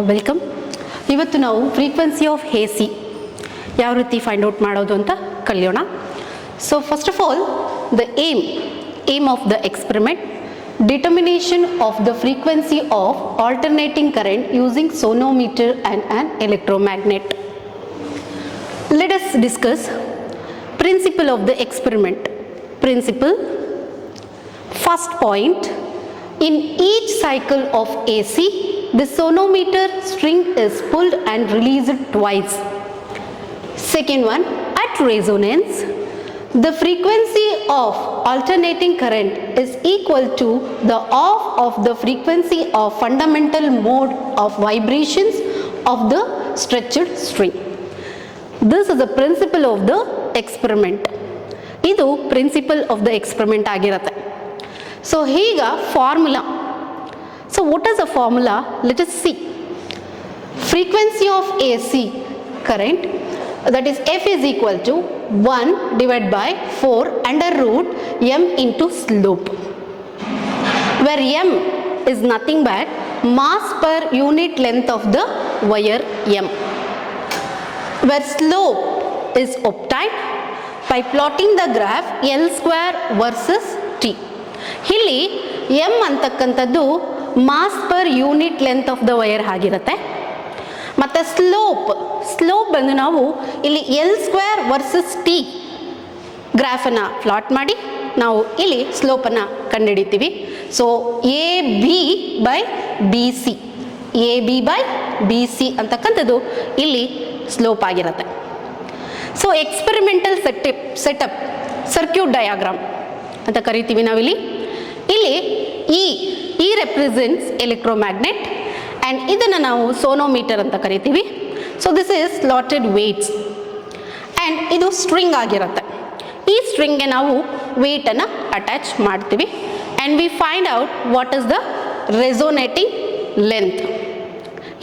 Welcome. ಇವತ್ತು ನಾವು frequency of AC ಯಾವ ರೀತಿ ಫೈಂಡ್ ಔಟ್ ಮಾಡೋದು ಅಂತ ಕಲಿಯೋಣ. So first of all the aim of the experiment, determination of the frequency of alternating current using sonometer and an electromagnet. Let us discuss principle of the experiment. Principle, first point, in each cycle of AC, the sonometer string is pulled and released twice. Second one, at resonance, the frequency of alternating current is equal to the half of the frequency of fundamental mode of vibrations of the stretched string. This is the principle of the experiment. ಇದು principle of the experiment ಆಗಿರುತ್ತೆ. So ಈಗ formula. So what is the formula? Let us see. Frequency of AC current, that is F is equal to 1 divided by 4 under root m into slope, where m is nothing but mass per unit length of the wire m, where slope is obtained by plotting the graph L square versus T. ಇಲ್ಲಿ m ಅಂತಕ್ಕಂಥದ್ದು mass per unit length of the wire ಆಗಿರುತ್ತೆ. ಮತ್ತು slope ಬಂದು ನಾವು ಇಲ್ಲಿ l square versus t ಗ್ರಾಫನ್ನು plot ಮಾಡಿ ನಾವು ಇಲ್ಲಿ ಸ್ಲೋಪನ್ನು ಕಂಡುಹಿಡಿತೀವಿ. So a b by b c ಅಂತಕ್ಕಂಥದ್ದು ಇಲ್ಲಿ ಸ್ಲೋಪ್ ಆಗಿರುತ್ತೆ. So experimental setup circuit diagram ಅಂತ ಕರಿತೀವಿ ನಾವಿಲ್ಲಿ. ಇಲ್ಲಿ ಇ ರೆಪ್ರೆಸೆಂಟ್ಸ್ ಎಲೆಕ್ಟ್ರೋಮ್ಯಾಗ್ನೆಟ್ ಆ್ಯಂಡ್ ಇದನ್ನು ನಾವು ಸೋನೋಮೀಟರ್ ಅಂತ ಕರಿತೀವಿ. So this is slotted weights and ಇದು ಸ್ಟ್ರಿಂಗ್ ಆಗಿರುತ್ತೆ. ಈ ಸ್ಟ್ರಿಂಗ್ಗೆ ನಾವು ವೇಟನ್ನು ಅಟ್ಯಾಚ್ ಮಾಡ್ತೀವಿ and we find out what is the resonating length.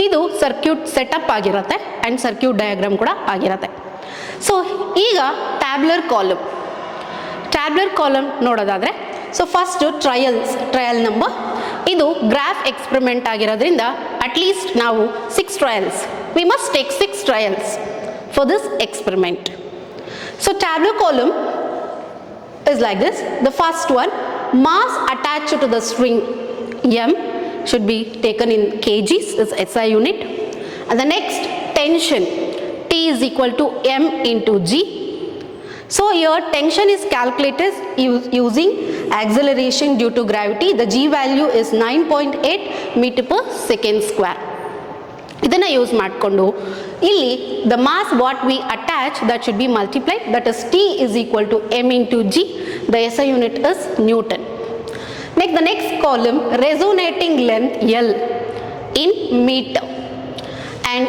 ಇದು ಸರ್ಕ್ಯೂಟ್ ಸೆಟಪ್ ಆಗಿರುತ್ತೆ ಆ್ಯಂಡ್ ಸರ್ಕ್ಯೂಟ್ ಡಯಾಗ್ರಾಮ್ ಕೂಡ ಆಗಿರುತ್ತೆ. ಸೊ ಈಗ ಟ್ಯಾಬ್ಯುಲರ್ ಕಾಲಮ್ ನೋಡೋದಾದರೆ, ಸೊ ಫಸ್ಟ್ ಟ್ರಯಲ್ ನಂಬರ್. ಇದು ಗ್ರಾಫ್ ಎಕ್ಸ್ಪೆರಿಮೆಂಟ್ ಆಗಿರೋದ್ರಿಂದ ಅಟ್ಲೀಸ್ಟ್ ನಾವು 6 trials, we must take 6 trials for this experiment. So tabular column is like this. The first one, mass attached to the string m should be taken in kgs, is SI unit, and the next tension T is equal to m into g. So here tension is calculated using acceleration due to gravity. The g value is 9.8 meter per second square. ಇದನ್ನು use ಮಾಡಿಕೊಂಡು ಇಲ್ಲಿ the mass what we attach that should be multiplied, that is T is equal to M into G. The S I unit is newton. The next column, resonating length L in metre, and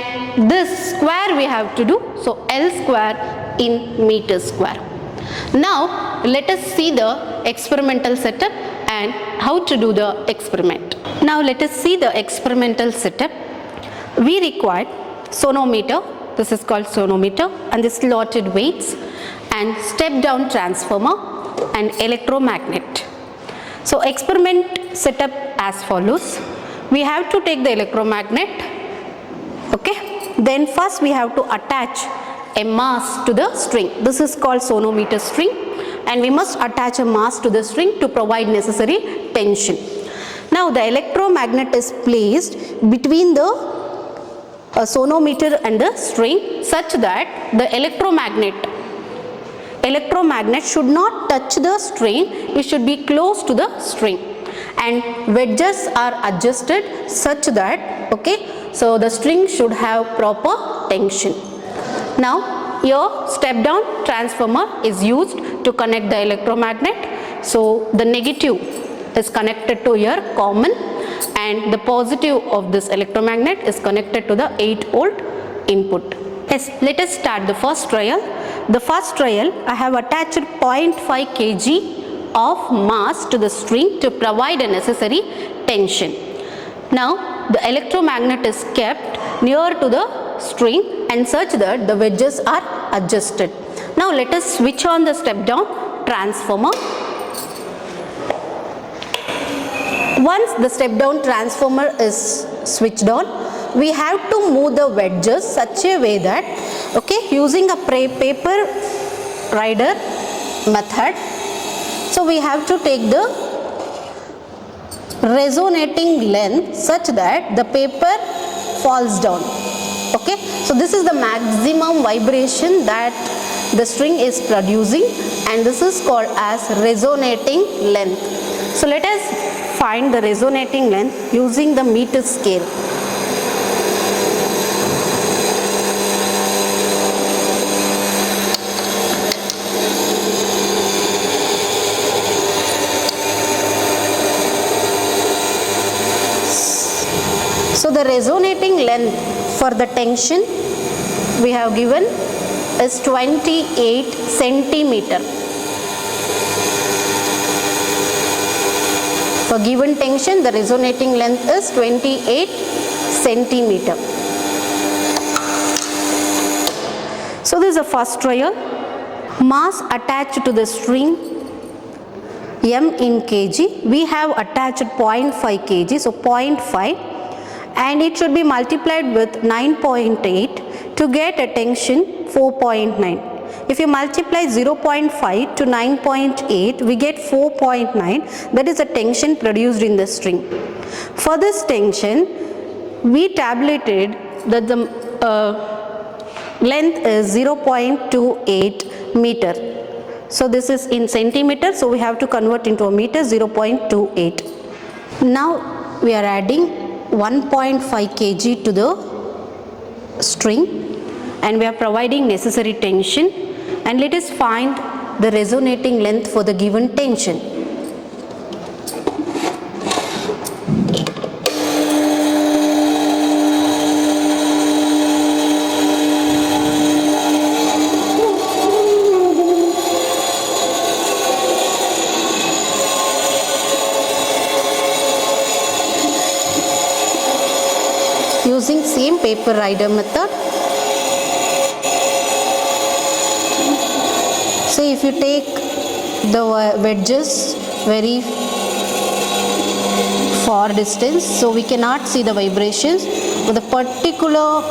this square we have to do. So L square in meter square. Now let us see the experimental setup and how to do the experiment. Now let us see the experimental setup. We require sonometer, this is called sonometer, and the slotted weights, and step down transformer and electromagnet. So experiment setup as follows. We have to take the electromagnet, okay, then first we have to attach a mass to the string. This is called sonometer string, and we must attach a mass to the string to provide necessary tension. Now the electromagnet is placed between the sonometer and the string such that the electromagnet should not touch the string, it should be close to the string, and wedges are adjusted such that, okay, so the string should have proper tension. Now your step down transformer is used to connect the electromagnet. So the negative is connected to your common, and the positive of this electromagnet is connected to the 8-volt input. Yes, let us start the first trial. The first trial, I have attached 0.5 kg of mass to the string to provide a necessary tension. Now the electromagnet is kept near to the string and such that the wedges are adjusted. Now let us switch on the step down transformer. Once the step down transformer is switched on, we have to move the wedges such a way that, okay, using a paper rider method, so we have to take the resonating length such that the paper falls down. Okay, so this is the maximum vibration that the string is producing, and this is called as resonating length. So let us find the resonating length using the meter scale. So the resonating length for the tension we have given is 28 centimeter. For given tension, the resonating length is 28 centimeter. So this is the first trial. Mass attached to the string m in kg. We have attached 0.5 kg, so 0.5, and it should be multiplied with 9.8 to get a tension 4.9. If you multiply 0.5 to 9.8, we get 4.9. That is the tension produced in the string. For this tension, we tabulated that the length is 0.28 meter. So this is in centimeter, so we have to convert into a meter, 0.28. Now we are adding 1.5 kg to the string, and we are providing necessary tension, and let us find the resonating length for the given tension. Using same paper rider method. So if you take the wedges very far distance, so we cannot see the vibrations. With a particular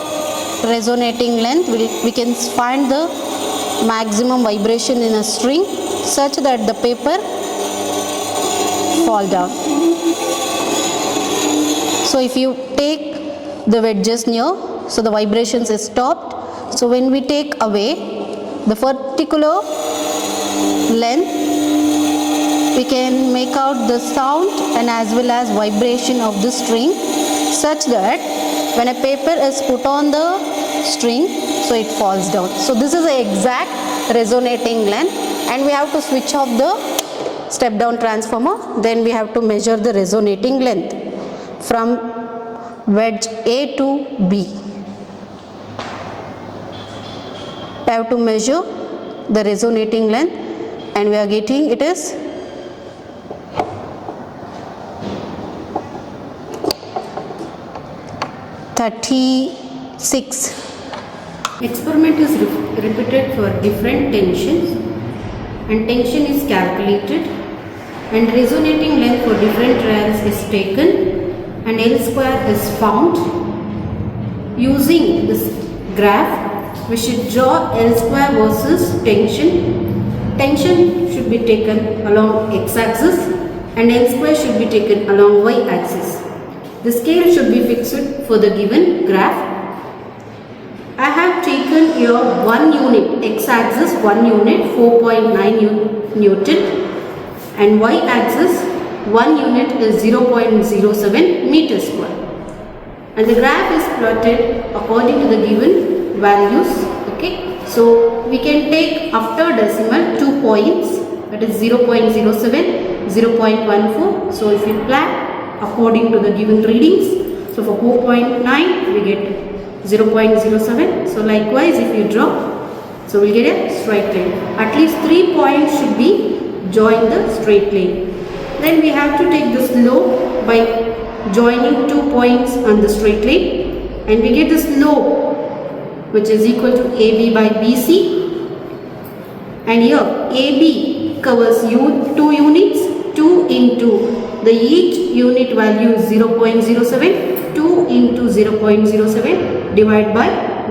resonating length, we can find the maximum vibration in a string such that the paper fall down. So if you take the wedges near, so the vibrations is stopped. So when we take away the particular length, we can make out the sound and as well as vibration of the string such that when a paper is put on the string, so it falls down. So this is the exact resonating length, and we have to switch off the step down transformer. Then we have to measure the resonating length from wedge A to B. We have to measure the resonating length, and we are getting it is 36. Experiment is repeated for different tensions, and tension is calculated, and resonating length for different trials is taken, and L square is found. Using this graph, we should draw L square versus tension. Tension should be taken along x-axis and L square should be taken along y-axis. The scale should be fixed for the given graph. I have taken here 1 unit, x-axis 1 unit 4.9 Newton, and y-axis 1 unit is 0.07 meter square, and the graph is plotted according to the given values. Okay, so we can take after decimal 2 points, that is 0.07, 0.14. So if you plot according to the given readings, so for 4.9 we get 0.07. so likewise if you draw, so we get a straight line. At least 3 points should be join the straight line. Then we have to take the slope by joining 2 points on the straight line, and we get the slope which is equal to AB by BC, and here AB covers 2 units, 2 into the each unit value is 0.07, 2 into 0.07 divided by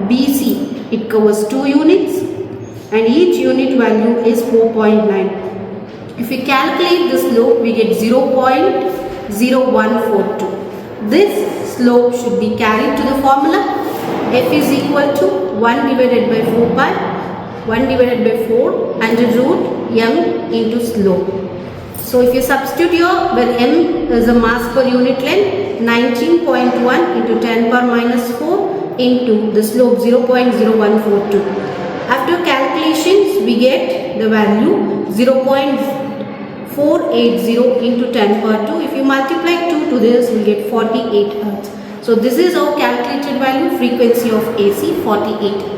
BC. It covers 2 units and each unit value is 4.9. If we calculate the slope, we get 0.0142. This slope should be carried to the formula. F is equal to 1 divided by 4 pi, 1 divided by 4 under root m into slope. So if you substitute here, where m is the mass per unit length, 19.1 into 10 power minus 4 into the slope 0.0142. After calculations, we get the value 0.480 into 10 power 2. If you multiply 2 to this, we get 48 Hertz. So this is our calculated value, frequency of AC, 48